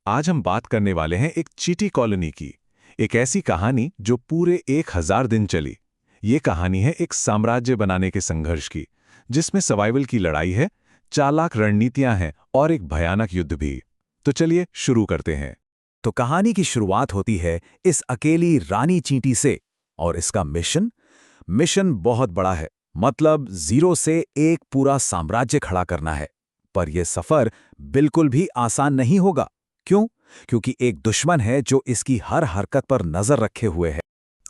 आज हम बात करने वाले हैं एक चींटी कॉलोनी की। एक ऐसी कहानी जो पूरे 1000 दिन चली। ये कहानी है एक साम्राज्य बनाने के संघर्ष की, जिसमें सर्वाइवल की लड़ाई है, चालाक रणनीतियां हैं और एक भयानक युद्ध भी। तो चलिए शुरू करते हैं। तो कहानी की शुरुआत होती है इस अकेली रानी चींटी से। और इसका मिशन बहुत बड़ा है। मतलब 0 से एक पूरा साम्राज्य खड़ा करना है। पर यह सफर बिल्कुल भी आसान नहीं होगा। क्यों? क्योंकि एक दुश्मन है जो इसकी हर हरकत पर नजर रखे हुए है।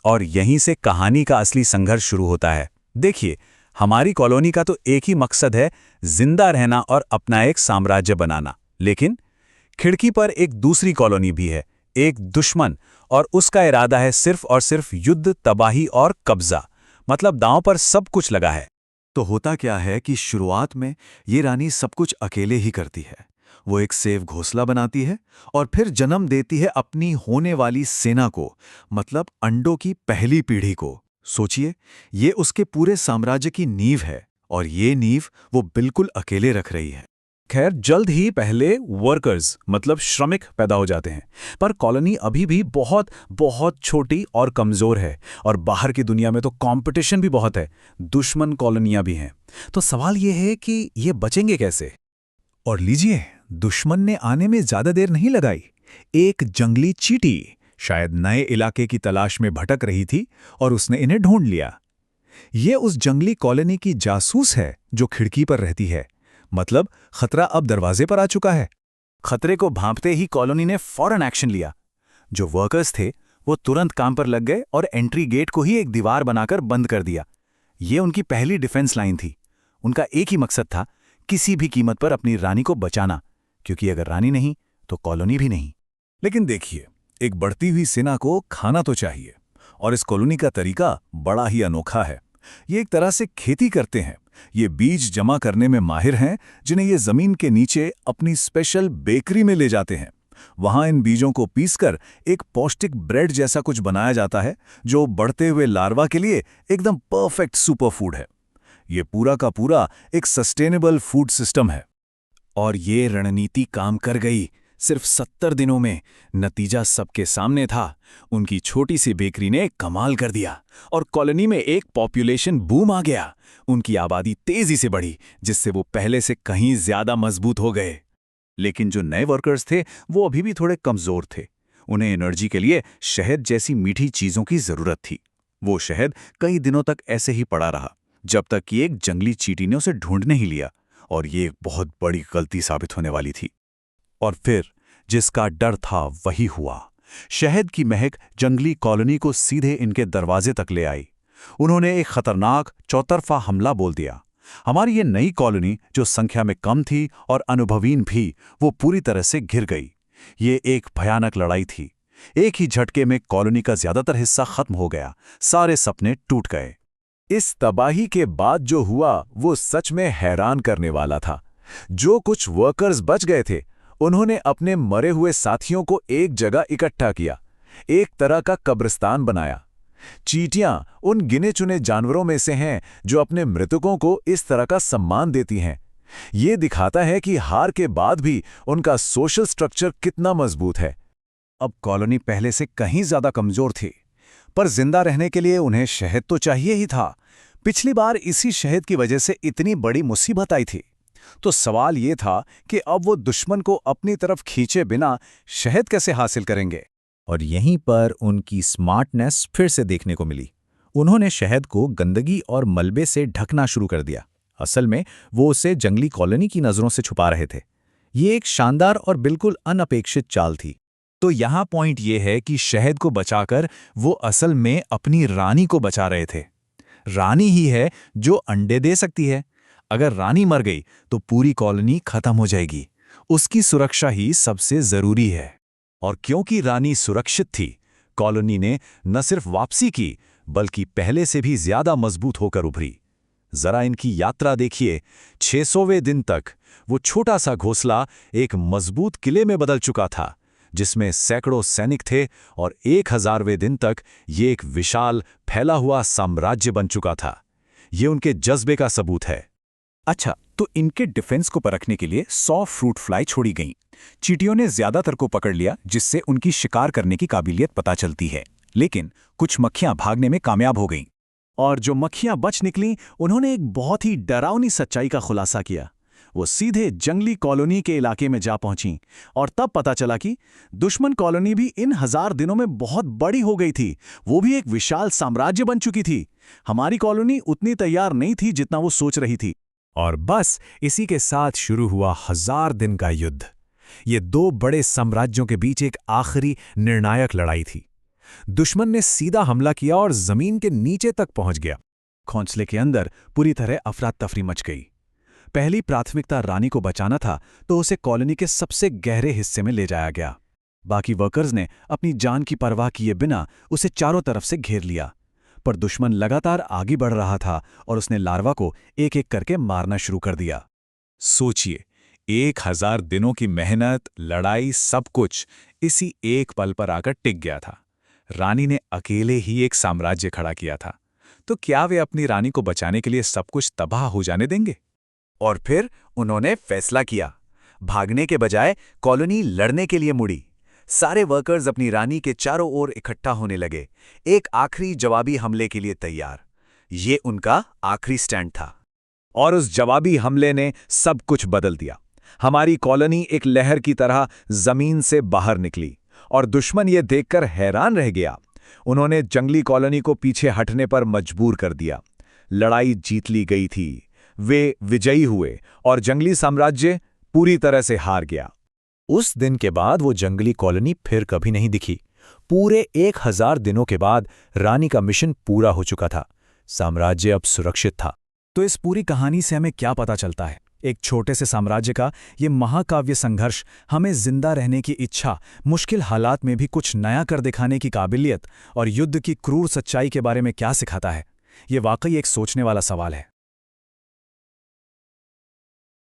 और यहीं से कहानी का असली संघर्ष शुरू होता है। देखिए, हमारी कॉलोनी का तो एक ही मकसद है, जिंदा रहना और अपना एक साम्राज्य बनाना। लेकिन खिड़की पर एक दूसरी कॉलोनी भी है, एक दुश्मन, और उसका इरादा है सिर्फ और सिर्फ युद्ध, तबाही और कब्जा। मतलब दांव पर सब कुछ लगा है। तो होता क्या है कि शुरुआत में ये रानी सब कुछ अकेले ही करती है। वो एक सेफ घोंसला बनाती है और फिर जन्म देती है अपनी होने वाली सेना को, मतलब अंडों की पहली पीढ़ी को। सोचिए, ये उसके पूरे साम्राज्य की नींव है और ये नींव वो बिल्कुल अकेले रख रही है। खैर, जल्द ही पहले वर्कर्स मतलब श्रमिक पैदा हो जाते हैं। पर कॉलोनी अभी भी बहुत बहुत छोटी और कमज़ोर है। और बाहर की दुनिया में तो कंपटीशन भी बहुत है, दुश्मन कॉलोनियां भी हैं। तो सवाल ये है कि ये बचेंगे कैसे? और लीजिए, दुश्मन ने आने में ज्यादा देर नहीं लगाई। एक जंगली चींटी शायद नए इलाके की तलाश में भटक रही थी और उसने इन्हें ढूंढ लिया। ये उस जंगली कॉलोनी की जासूस है जो खिड़की पर रहती है। मतलब खतरा अब दरवाजे पर आ चुका है। खतरे को भांपते ही कॉलोनी ने फौरन एक्शन लिया। जो वर्कर्स थे वो तुरंत काम पर लग गए और एंट्री गेट को ही एक दीवार बनाकर बंद कर दिया। ये उनकी पहली डिफेंस लाइन थी। उनका एक ही मकसद था, किसी भी कीमत पर अपनी रानी को बचाना, क्योंकि अगर रानी नहीं तो कॉलोनी भी नहीं। लेकिन देखिए, एक बढ़ती हुई सेना को खाना तो चाहिए, और इस कॉलोनी का तरीका बड़ा ही अनोखा है। ये एक तरह से खेती करते हैं। ये बीज जमा करने में माहिर हैं, जिन्हें ये जमीन के नीचे अपनी स्पेशल बेकरी में ले जाते हैं। वहां इन बीजों को पीसकर एक पौष्टिक ब्रेड जैसा कुछ बनाया जाता है, जो बढ़ते हुए लार्वा के लिए एकदम परफेक्ट सुपर फूड है। ये पूरा का पूरा एक सस्टेनेबल फूड सिस्टम है। और ये रणनीति काम कर गई। सिर्फ 70 दिनों में नतीजा सबके सामने था। उनकी छोटी सी बेकरी ने कमाल कर दिया और कॉलोनी में एक पॉपुलेशन बूम आ गया। उनकी आबादी तेजी से बढ़ी, जिससे वो पहले से कहीं ज्यादा मजबूत हो गए। लेकिन जो नए वर्कर्स थे वो अभी भी थोड़े कमजोर थे। उन्हें एनर्जी के लिए शहद जैसी मीठी चीजों की जरूरत थी। वो शहद कई दिनों तक ऐसे ही पड़ा रहा, जब तक कि एक जंगली चींटी ने उसे ढूंढ नहीं लिया। और ये एक बहुत बड़ी गलती साबित होने वाली थी। और फिर जिसका डर था वही हुआ। शहद की महक जंगली कॉलोनी को सीधे इनके दरवाजे तक ले आई। उन्होंने एक खतरनाक चौतरफा हमला बोल दिया। हमारी ये नई कॉलोनी, जो संख्या में कम थी और अनुभवीन भी, वो पूरी तरह से घिर गई। ये एक भयानक लड़ाई थी। एक ही झटके में कॉलोनी का ज्यादातर हिस्सा खत्म हो गया। सारे सपने टूट गए। इस तबाही के बाद जो हुआ वो सच में हैरान करने वाला था। जो कुछ वर्कर्स बच गए थे, उन्होंने अपने मरे हुए साथियों को एक जगह इकट्ठा किया, एक तरह का कब्रिस्तान बनाया। चींटियां उन गिने चुने जानवरों में से हैं जो अपने मृतकों को इस तरह का सम्मान देती हैं। ये दिखाता है कि हार के बाद भी उनका सोशल स्ट्रक्चर कितना मजबूत है। अब कॉलोनी पहले से कहीं ज्यादा कमजोर थी, पर जिंदा रहने के लिए उन्हें शहद तो चाहिए ही था। पिछली बार इसी शहद की वजह से इतनी बड़ी मुसीबत आई थी। तो सवाल ये था कि अब वो दुश्मन को अपनी तरफ खींचे बिना शहद कैसे हासिल करेंगे। और यहीं पर उनकी स्मार्टनेस फिर से देखने को मिली। उन्होंने शहद को गंदगी और मलबे से ढकना शुरू कर दिया। असल में वो उसे जंगली कॉलोनी की नजरों से छुपा रहे थे। ये एक शानदार और बिल्कुल अनअपेक्षित चाल थी। तो यहाँ पॉइंट ये है कि शहद को बचाकर वो असल में अपनी रानी को बचा रहे थे। रानी ही है जो अंडे दे सकती है। अगर रानी मर गई तो पूरी कॉलोनी खत्म हो जाएगी। उसकी सुरक्षा ही सबसे जरूरी है। और क्योंकि रानी सुरक्षित थी, कॉलोनी ने न सिर्फ वापसी की, बल्कि पहले से भी ज्यादा मजबूत होकर उभरी। जरा इनकी यात्रा देखिए। 600वें दिन तक वो छोटा सा घोंसला एक मजबूत किले में बदल चुका था, जिसमें सैकड़ों सैनिक थे, और 1000वें दिन तक ये एक विशाल फैला हुआ साम्राज्य बन चुका था। ये उनके जज्बे का सबूत है। अच्छा, तो इनके डिफेंस को परखने के लिए 100 फ्रूट फ्लाई छोड़ी गईं। चींटियों ने ज्यादातर को पकड़ लिया, जिससे उनकी शिकार करने की काबिलियत पता चलती है। लेकिन कुछ मक्खियां भागने में कामयाब हो गईं। और जो मक्खियां बच निकलीं, उन्होंने एक बहुत ही डरावनी सच्चाई का खुलासा किया। वो सीधे जंगली कॉलोनी के इलाके में जा पहुंचीं और तब पता चला कि दुश्मन कॉलोनी भी इन 1000 दिनों में बहुत बड़ी हो गई थी। वो भी एक विशाल साम्राज्य बन चुकी थी। हमारी कॉलोनी उतनी तैयार नहीं थी जितना वो सोच रही थी। और बस इसी के साथ शुरू हुआ 1000 दिन का युद्ध। ये दो बड़े साम्राज्यों के बीच एक आखिरी निर्णायक लड़ाई थी। दुश्मन ने सीधा हमला किया और जमीन के नीचे तक पहुंच गया। घोंसले के अंदर पूरी तरह अफरा तफरी मच गई। पहली प्राथमिकता रानी को बचाना था, तो उसे कॉलोनी के सबसे गहरे हिस्से में ले जाया गया। बाकी वर्कर्स ने अपनी जान की परवाह किए बिना उसे चारों तरफ से घेर लिया। पर दुश्मन लगातार आगे बढ़ रहा था और उसने लार्वा को एक एक करके मारना शुरू कर दिया। सोचिए, 1000 दिनों की मेहनत, लड़ाई, सब कुछ इसी एक पल पर आकर टिक गया था। रानी ने अकेले ही एक साम्राज्य खड़ा किया था, तो क्या वे अपनी रानी को बचाने के लिए सब कुछ तबाह हो जाने देंगे? और फिर उन्होंने फैसला किया। भागने के बजाय कॉलोनी लड़ने के लिए मुड़ी। सारे वर्कर्स अपनी रानी के चारों ओर इकट्ठा होने लगे, एक आखिरी जवाबी हमले के लिए तैयार। ये उनका आखिरी स्टैंड था। और उस जवाबी हमले ने सब कुछ बदल दिया। हमारी कॉलोनी एक लहर की तरह जमीन से बाहर निकली और दुश्मन ये देखकर हैरान रह गया। उन्होंने जंगली कॉलोनी को पीछे हटने पर मजबूर कर दिया। लड़ाई जीत ली गई थी, वे विजयी हुए और जंगली साम्राज्य पूरी तरह से हार गया। उस दिन के बाद वो जंगली कॉलोनी फिर कभी नहीं दिखी। पूरे 1000 दिनों के बाद रानी का मिशन पूरा हो चुका था। साम्राज्य अब सुरक्षित था। तो इस पूरी कहानी से हमें क्या पता चलता है? एक छोटे से साम्राज्य का ये महाकाव्य संघर्ष हमें जिंदा रहने की इच्छा, मुश्किल हालात में भी कुछ नया कर दिखाने की काबिलियत और युद्ध की क्रूर सच्चाई के बारे में क्या सिखाता है? ये वाकई एक सोचने वाला सवाल है।